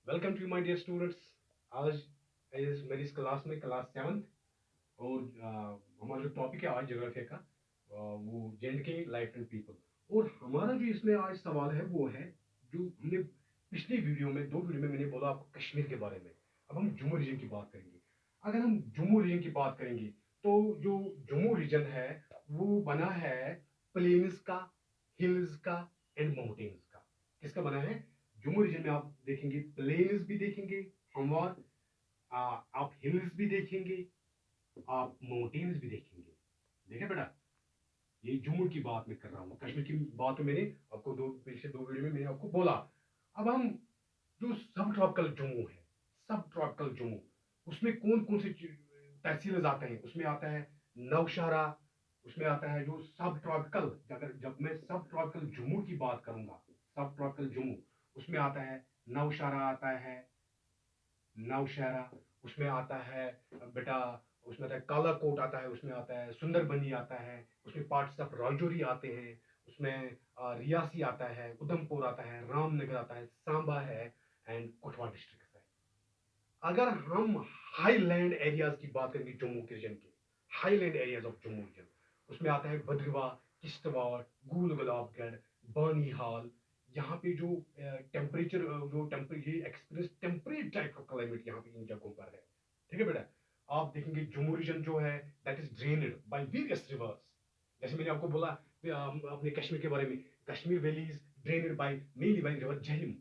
Welcome to my dear students. आज इस मेरी इस क्लास में क्लास 7 और हमारा जो टॉपिक है आज ज्योग्राफी का, वो जेएंडके लाइफ एंड पीपल। और हमारा जो इसमें आज सवाल है वो है जो हमने पिछली वीडियो में, दो वीडियो में मैंने बोला आपको कश्मीर के बारे में। अब हम जम्मू रीजन की बात करेंगे। अगर हम जम्मू रीजन की बात करेंगे तो जो जम्मू रीजन है वो बना है प्लेन्स का, हिल्स का एंड माउंटेन्स का। किसका बना है? जम्मू रीजन में आप देखेंगे प्लेन्स भी देखेंगे, हमवार, आप हिल्स भी देखेंगे, आप माउंटेन्स भी देखेंगे। देखे बेटा, ये जम्मू की बात मैं कर रहा हूँ। कश्मीर की बात तो मैंने आपको पिछले दो वीडियो में मैंने आपको बोला। अब हम जो सब ट्रॉपिकल जम्मू है, सब ट्रॉपिकल जम्मू, उसमें कौन कौन से तहसील आते हैं? उसमें आता है नौशहरा, उसमें आता है जो सब ट्रॉपिकल। अगर जब मैं सब ट्रॉपिकल जम्मू की बात करूंगा, सब ट्रॉपिकल जम्मू, उसमें आता है नौशहरा, आता है नौशहरा, उसमें आता है बेटा, उसमें आता है कालाकोट, आता है उसमें आता है सुंदरबनी, आता है उसमें पार्ट्स ऑफ राजौरी आते हैं, उसमें रियासी आता है, उधमपुर आता है, रामनगर आता है, सांबा है एंड कठुआ डिस्ट्रिक्ट है। अगर हम हाईलैंड एरियाज की बात करेंगे जम्मू के रीजन के, highland areas of Jammu region, उसमें आता है भद्रवा, किश्तवाड़, गूल गुलाबगढ़, बानीहाल। यहाँ पे जो टेम्परेचर, जो टेम्परेचर एक्सपीरियंस टेम्परेट टाइप का क्लाइमेट यहाँ पे इन जगहों पर है। ठीक है बेटा। आप देखेंगे जम्मू रीजन जो है that is drained by various rivers. जैसे मैंने आपको बोला अपने कश्मीर के बारे में, Kashmir valley is drained by mainly by river Jhelum.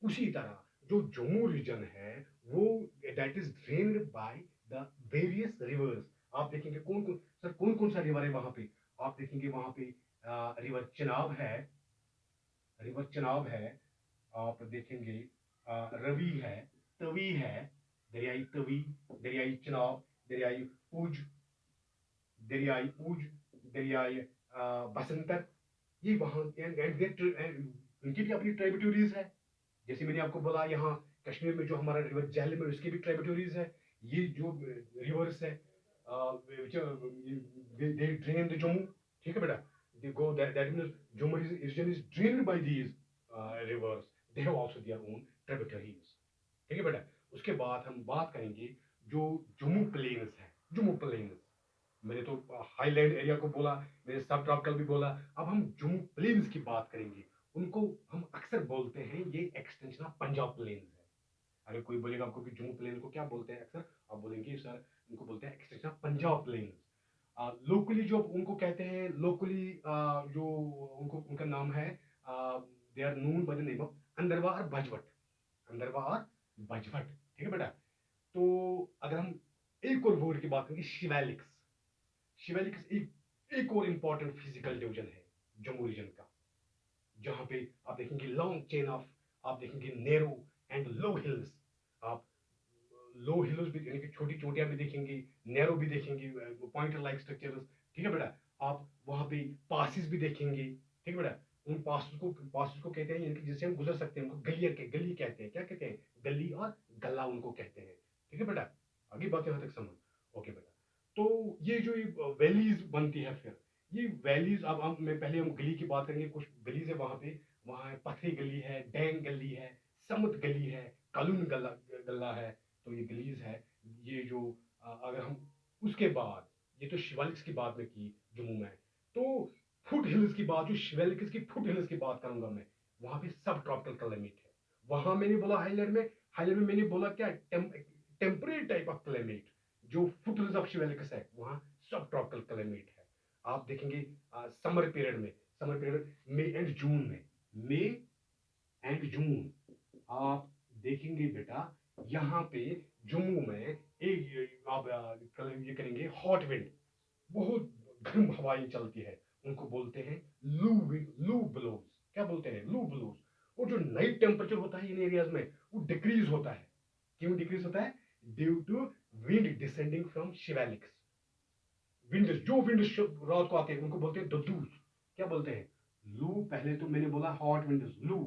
उसी तरह जो जम्मू रीजन है वो that is drained by the various rivers. आप देखेंगे कौन कौन सर, कौन कौन सा रिवर है वहां पे? आप देखेंगे वहां पे रिवर चिनाब है, रिवर चिनाब है। आप देखेंगे रवि है, तवी है, दरियाई तवी, दरियाई चिनाब, दरियाई उज, दरियाई उज, दरियाई बसंतर। ये वहां इनकी भी अपनी ट्राइब्यूटरीज है। जैसे मैंने आपको बोला यहाँ कश्मीर में जो हमारा रिवर झेलम है उसकी भी ट्राइब्यूटरीज है। ये जो रिवर्स है दे ड्रेन द जम्मू। ठीक है बेटा, they go that means Jammu region is drained by these rivers, they have also their own tributaries. ठीक है बेटा। उसके बाद हम बात करेंगे जो जम्मू प्लेन्स है, जम्मू प्लेन्स। मैंने तो हाईलैंड एरिया को बोला, मैंने सब ट्रॉपिकल भी बोला। अब हम जम्मू प्लेन्स की बात करेंगे। उनको हम अक्सर बोलते हैं ये एक्सटेंशन ऑफ पंजाब प्लेन्स है। अगर कोई बोलेगा आपको कि जम्मू प्लेन को क्या बोलते हैं अक्सर, आप बोलेंगे सर इनको बोलते हैं extension of Punjab plains. Locally जो उनको कहते हैं, लोकली जो उनको उनका नाम है, they are known by the name of अंदरवा और भजवट, अंदरवा और भजवट। ठीक है बेटा। तो अगर हम एक और वर्ड की बात करेंगे, शिवैलिक्स। शिवैलिक्स एक और इंपॉर्टेंट फिजिकल डिवीजन है जम्मू रीजन का, जहां पे आप देखेंगे लॉन्ग चेन ऑफ, आप देखेंगे नैरो एंड लो हिल्स। आप लो हिल्स भी यानी कि छोटी चोटियां भी देखेंगे, नैरो भी देखेंगे, पॉइंटर लाइक स्ट्रक्चर्स। ठीक है बेटा। आप वहां पे पासिस भी देखेंगे। ठीक है बेटा। उन पासिस को कहते हैं यानी कि जिससे हम गुजर सकते हैं, उनको गली कहते हैं। क्या कहते हैं? गली और गला उनको कहते हैं। ठीक है बेटा। आगे बात यहां तक समझ। ओके बेटा। तो ये जो वैलीज बनती है, फिर ये वैलीज, अब हम मैं पहले हम गली की बात करेंगे। कुछ गलीज है वहां पे, वहां है पथरी गली है, डैंग गली है, समत गली है, कालून गला गला है। तो ये गलीज है। ये जो अगर हम उसके बाद, ये तो शिवालिक्स की बात में की जम्मू में, तो फुट हिल्स की बात, जो शिवालिक्स की फुट हिल्स की बात करूंगा मैं, वहां पे सब ट्रॉपिकल क्लाइमेट है। वहां मैंने बोला हाईलैंड में मैंने बोला क्या, टेम्परेट टाइप ऑफ क्लाइमेट। जो फुट हिल्स ऑफ शिवालिक्स है वहां सब ट्रॉपिकल क्लाइमेट है। आप देखेंगे समर पीरियड में, summer period May and June में, मई एंड जून, आप देखेंगे बेटा यहाँ पे जम्मू में एक आप ये करेंगे हॉट विंड, बहुत गर्म हवाएं चलती है। उनको बोलते हैं लू विंड, लू ब्लोज। क्या बोलते हैं? लू ब्लोज। और जो नाइट टेम्परेचर होता है इन एरियाज में वो डिक्रीज होता है। क्यों डिक्रीज होता है? Due to wind descending from Shivaliks. Wind, जो विंड रात को आते हैं उनको बोलते हैं ददूस। क्या बोलते हैं? लू। पहले तो मैंने बोला हॉट विंड लू,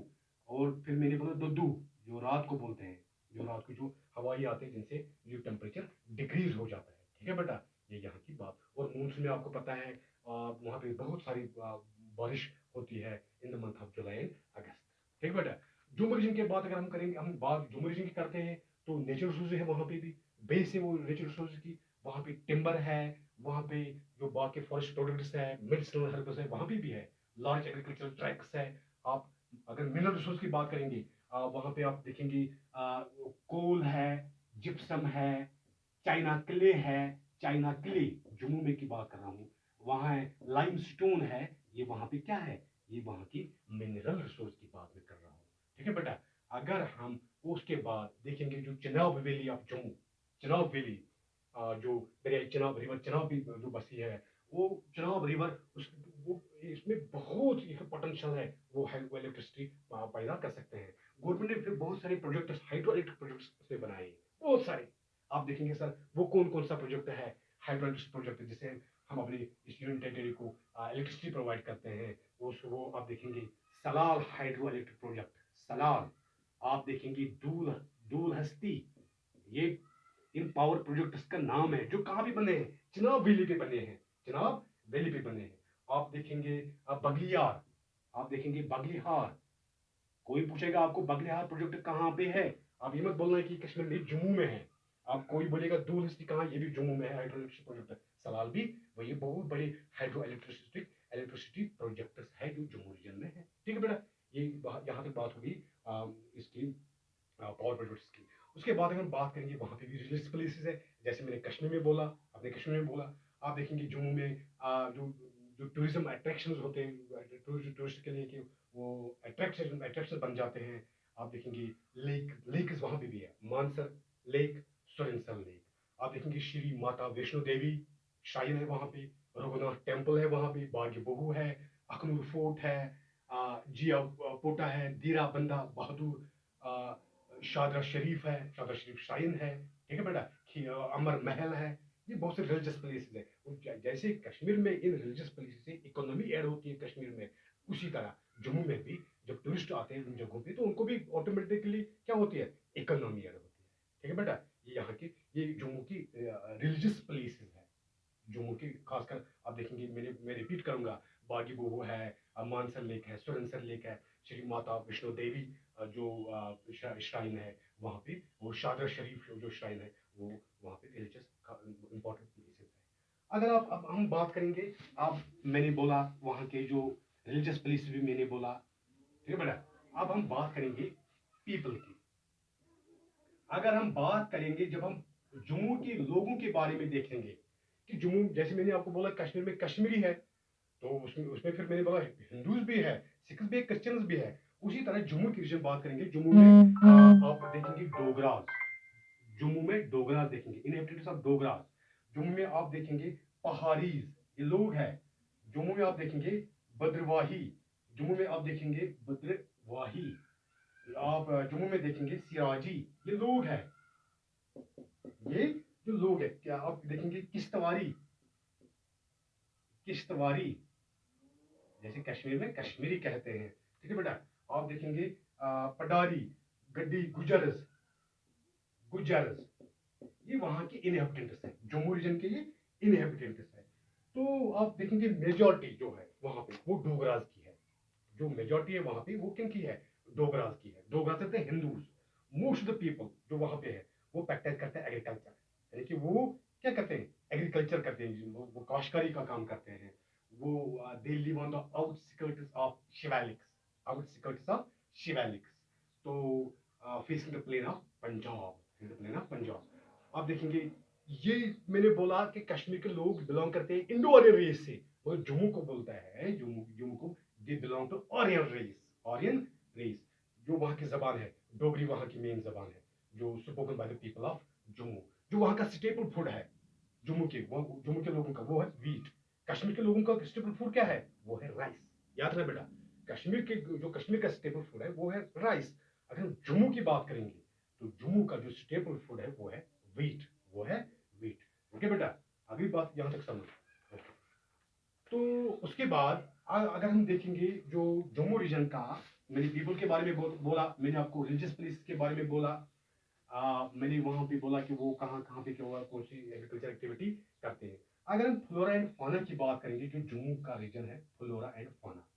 और फिर मैंने बोला दद्दू, जो रात को बोलते हैं, जो रात को जो हवाई आते हैं जिनसे जो टेम्परेचर डिक्रीज हो जाता है। ठीक है बेटा। ये यहाँ की बात। और मानसून में आपको पता है वहाँ पे बहुत सारी बारिश होती है in the month of July and August. ठीक है बेटा। जम्मू रीजन की बात अगर हम करेंगे, हम बात जम्मू रीजन की करते हैं, तो नेचुरल रिसोर्स है वहाँ पे भी, बेस है वो नेचुरल रिसोर्स की, वहाँ पे टिम्बर है, वहाँ पे जो बाकी फॉरेस्ट प्रोडक्ट्स है, मेडिसिनल हर्ब्स है, वहाँ पे भी है, लार्ज एग्रीकल्चरल ट्रैक्ट्स है। आप अगर मिनरल रिसोर्स की बात करेंगे, वहाँ पे आप देखेंगे कोल है, जिप्सम है, चाइना क्ले है, चाइना क्ले जम्मू में की बात कर रहा हूँ, वहाँ है लाइमस्टोन है, ये वहाँ पे क्या है, ये वहाँ की मिनरल रिसोर्स की बात मैं कर रहा हूँ। ठीक है बेटा। अगर हम उसके बाद देखेंगे जो Chenab valley of Jammu, Chenab valley, जो दरिया चिनाब रिवर, चिनाब भी जो बसी है, वो चिनाब रिवर, उस वो इसमें बहुत ही पोटेंशियल है, वो हाइड्रो इलेक्ट्रिसिटी पैदा कर सकते हैं। गवर्नमेंट ने फिर बहुत सारे प्रोजेक्ट हाइड्रो इलेक्ट्रिक प्रोजेक्ट्स से बनाए हैं, बहुत सारे। आप देखेंगे सर वो कौन कौन सा प्रोजेक्ट है, हाइड्रो इलेक्ट्रिक प्रोजेक्ट, जिससे हम अपनी इस यूनियन टेरिटरी को इलेक्ट्रिसिटी प्रोवाइड करते हैं। वो आप देखेंगे Salal hydro electric project, Salal. आप देखेंगे दूल, दूल हस्ती, ये इन पावर प्रोजेक्ट्स का नाम है, जो कहाँ भी बने हैं, चिनाब वैली पे बने हैं, चिनाब वैली पे बने हैं। आप देखेंगे बगलियार, आप देखेंगे बगलिहार। कोई पूछेगा आपको बगलिहार प्रोजेक्ट कहाँ पे है, आप ये मत बोलना है कि कश्मीर में, जम्मू में है। आप कोई बोलेगा दूल हस्ती कहाँ, ये भी जम्मू में है, हाइड्रो इलेक्ट्रिक प्रोजेक्ट। सलाल भी वही बहुत बड़े हाइड्रो इलेक्ट्रिसिटी प्रोजेक्ट्स है जो जम्मू रीजन में है। ठीक है बेटा, ये यहाँ तक बात होगी इसकी पावर प्रोजेक्ट्स की। उसके बाद अगर हम बात करेंगे, वहाँ पे भी रिलीजियस प्लेसेस है, जैसे मैंने कश्मीर में बोला, अपने कश्मीर में बोला। आप देखेंगे जम्मू में जो जो टूरिज्म अट्रैक्शंस होते हैं, टूरिस्ट के लिए कि वो अट्रैक्शन बन जाते हैं। आप देखेंगे लेक वहाँ पे भी है, मानसर लेक, सुरनसर लेक। आप देखेंगे श्री माता वैष्णो देवी श्राइन है वहाँ पे, रघुनाथ टेम्पल है वहाँ पे, बागी बहु है, अखनूर फोर्ट है, जिया पोटा है, दीरा बंदा बहादुर, शादरा शरीफ है, शादरा शरीफ श्राइन है। ठीक है बेटा, अमर महल है। ये बहुत से रिलीजियस प्लेसेस है। जैसे कश्मीर में इन रिलीजियस प्लेसेस से इकोनॉमी ऐड होती है कश्मीर में, उसी तरह जम्मू में भी जब टूरिस्ट आते हैं उन जगहों पे, तो उनको भी ऑटोमेटिकली क्या होती है, इकोनॉमी ऐड होती है। ठीक है बेटा, ये यहाँ की, ये जम्मू की रिलीजियस प्लेसेस है। जम्मू की खासकर आप देखेंगे, मैं रिपीट करूंगा, बागी बोहो है, मानसर लेक है, सुरनसर लेक है, श्री माता वैष्णो देवी जो श्राइन है वहाँ पे, वो शादरा शरीफ जो श्राइन है, वो वहाँ पे रिलीजियस इंपॉर्टेंट प्लेसेस है। अगर आप अब हम बात करेंगे, आप मैंने बोला वहाँ के जो रिलीजियस प्लेस भी मैंने बोला। ठीक है बेटा, अब हम बात करेंगे पीपल की। अगर हम बात करेंगे, जब हम जम्मू के लोगों के बारे में देखेंगे, कि जम्मू, जैसे मैंने आपको बोला कश्मीर में कश्मीरी है, तो उसमें उसमें फिर मैंने बोला हिंदूज भी है, सिख भी है, क्रिश्चियंस भी है। उसी तरह जम्मू की रीजन बात करेंगे, जम्मू में आप देखेंगे डोगराज, जम्मू में डोगराज देखेंगे, इनहेबिटेंट्स ऑफ डोगराज। जम्मू में आप देखेंगे पहाड़ीज, ये लोग हैं। जम्मू में आप देखेंगे बद्रवाही, जम्मू में आप देखेंगे बद्रवाही। आप जम्मू में देखेंगे सिराजी, ये लोग हैं, ये जो लोग हैं। क्या आप देखेंगे किश्तवारी, किश्तवारी, जैसे कश्मीर में कश्मीरी कहते हैं। ठीक है बेटा, आप देखेंगे पडारी, गड्डी, गुजर्स, गुजर्स, ये वहां के इनहेबिटेंट्स हैं, जम्मू रीजन के ये इनहेबिटेंट्स हैं। तो आप देखेंगे मेजॉरिटी जो है वहां पे वो डोगराज की है। जो मेजॉरिटी है वहां पे वो किन की है, डोगराज की है। डोगराज कहते हैं Hindus. Most of the people जो वहां पे है वो प्रैक्टिस करते हैं एग्रीकल्चर, यानी कि वो क्या करते हैं, एग्रीकल्चर करते हैं, वो काश्तकारी का काम करते हैं। वो they live on the outskirts of Shivaliks, outskirts of Shivaliks. तो facing the plain of Punjab, plain of Punjab. आप देखेंगे, ये मैंने बोला कि कश्मीर के लोग बिलोंग करते हैं इंडो आर्यन रेस से। वो जम्मू को बोलता है, जम्मू जम्मू को, they belong to Aryan race, Aryan race. जो वहाँ की जबान है डोगरी, वहाँ की मेन जबान है, जो spoken by the people of Jammu. जो वहाँ का स्टेपल फूड है जम्मू के लोगों का, वो है वीट। कश्मीर के लोगों का स्टेपल फूड क्या है, वो है राइस। याद रहे बेटा, कश्मीर के जो कश्मीर का स्टेपल फूड है वो है राइस। अगर हम जम्मू की बात करेंगे, तो जम्मू का जो स्टेपल फूड है वो है वीट, वो है वीट। ओके बेटा, अगली बात यहाँ तक समझ। तो उसके बाद अगर हम देखेंगे जो जम्मू रीजन का, मैंने पीपल के बारे में बोला, मैंने आपको रिलीजियस प्लेस के बारे में बोला, मैंने वहां पे बोला कि वो कहाँ कहाँ पे क्या कौन सी एग्रीकल्चर एक्टिविटी करते हैं। अगर हम फ्लोरा एंड फाना की बात करेंगे, जो जम्मू का रीजन है, फ्लोरा एंड फाना,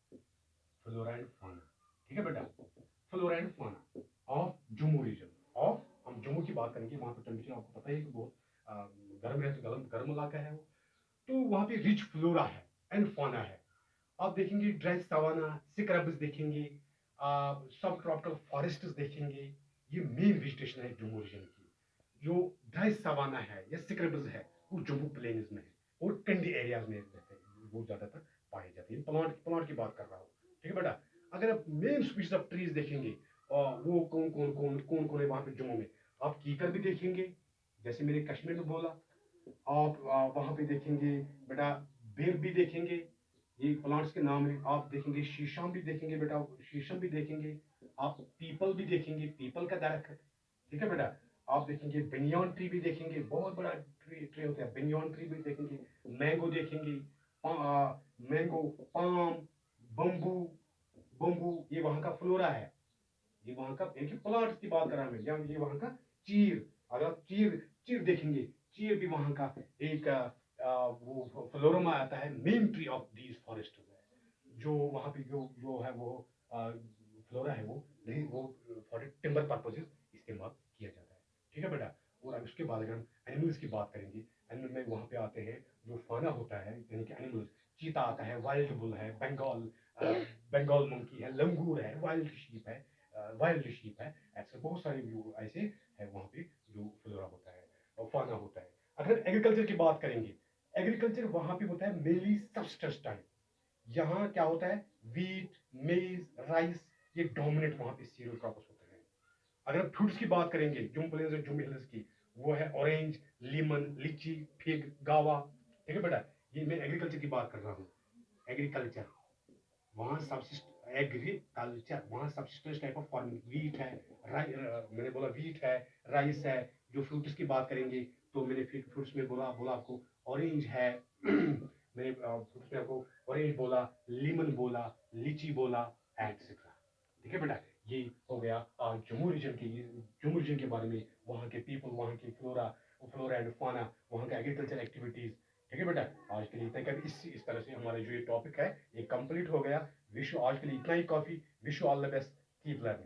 फ्लोरा एंड फाना। ठीक है बेटा, फ्लोरा एंड फाना। ऑफ जम्मू रीजन ऑफ, हम जम्मू की बात करेंगे, वहाँ पर टेम्परेचर आपको पता है कि बहुत गर्म है, तो गर्म गर्म इलाका है वो। तो वहाँ पे रिच फ्लोरा है एंड फाना है। आप देखेंगे ड्राई सवाना, सिक्रब्स देखेंगे, सब ट्रॉपिकल फॉरेस्ट देखेंगे। ये मेन वेजिटेशन है जम्मू रीजन की। जो ड्राई सवाना है या सिक्रब्स है वो जम्मू प्लेन्स में है और कंडी एरियाज में रहते हैं, वो ज्यादातर पाए जाते हैं। प्लांट प्लांट की बात कर रहा हूँ, ठीक है बेटा। अगर आप मेन स्पीशीज ऑफ ट्रीज देखेंगे और वो कौन कौन है वहां पे जम्मू में, आप कीकर भी देखेंगे, जैसे मैंने कश्मीर में बोला। आप वहां पे देखेंगे बेटा, बेर भी देखेंगे, ये प्लांट्स के नाम है। आप देखेंगे शीशम भी देखेंगे बेटा, शीशम भी देखेंगे। आप पीपल भी देखेंगे, पीपल का दरख्त, ठीक है बेटा। आप देखेंगे बेनियन ट्री भी देखेंगे, बहुत बड़ा ट्री होता है, बेनियन ट्री भी देखेंगे। मैंगो देखेंगे, मैंगो, पाम, बम्बू, बम्बू ये वहां का फ्लोरा है। ये वहां का एक प्लांट की बात कर रहा हूं मैं, ये वहां का चीर। अगर आप चीर चीर देखेंगे, चीर भी वहां का एक वो फ्लोरा में आता है, main tree of these forest है। जो वहां पे जो है वो फ्लोरा है, वो फॉर टिम्बर पर्पसेस इस्तेमाल किया जाता है, ठीक है बेटा। और अब उसके बाद अगर हम एनिमल्स की बात करेंगे, एनिमल में वहां पे आते हैं जो फाना होता है, यानी कि एनिमल्स। चीता आता है, वाइल्ड बुल है, बंगाल मंकी है, लंगूर है, वाइल्ड शीप है। ऐसे बहुत सारे व्यू ऐसे है वहाँ पे जो फ्लोरा होता है और फाना होता है। अगर एग्रीकल्चर की बात करेंगे, एग्रीकल्चर वहाँ पे होता है मेनली सबस्टेंस टाइप। यहाँ क्या होता है, वीट, मेज, राइस, ये डोमिनेट वहाँ पे सीरियल क्रॉप्स होते हैं। अगर फ्रूट्स की बात करेंगे जुम प्लेन्स और जुम हिल्स की, वो है ऑरेंज, लीमन, लीची, फिग, गावा, ठीक है बेटा। ये मैं एग्रीकल्चर की बात कर रहा हूँ। एग्रीकल्चर वहाँ सबसिस्ट एग्रीकल्चर वहाँ subsistence type of farming, wheat है, मैंने बोला वीट है, राइस है। जो फ्रूट्स की बात करेंगे तो मैंने फ्रूट्स में बोला बोला आपको ऑरेंज है मैंने फ्रूट्स में आपको ऑरेंज बोला, लीमन बोला, लीची बोला, एटसेट्रा, ठीक है बेटा। ये हो गया जम्मू रीजन की, जम्मू रीजन के बारे में, वहाँ के पीपल, वहाँ की फ्लोरा, फ्लोरा एंड फाना, वहाँ का एग्रीकल्चर एक्टिविटीज, ठीक है बेटा। आज के लिए इतना कर इस तरह से हमारा जो ये टॉपिक है ये कंप्लीट हो गया। विश आज के लिए इतना ही काफी। Wish all the best, keep learning.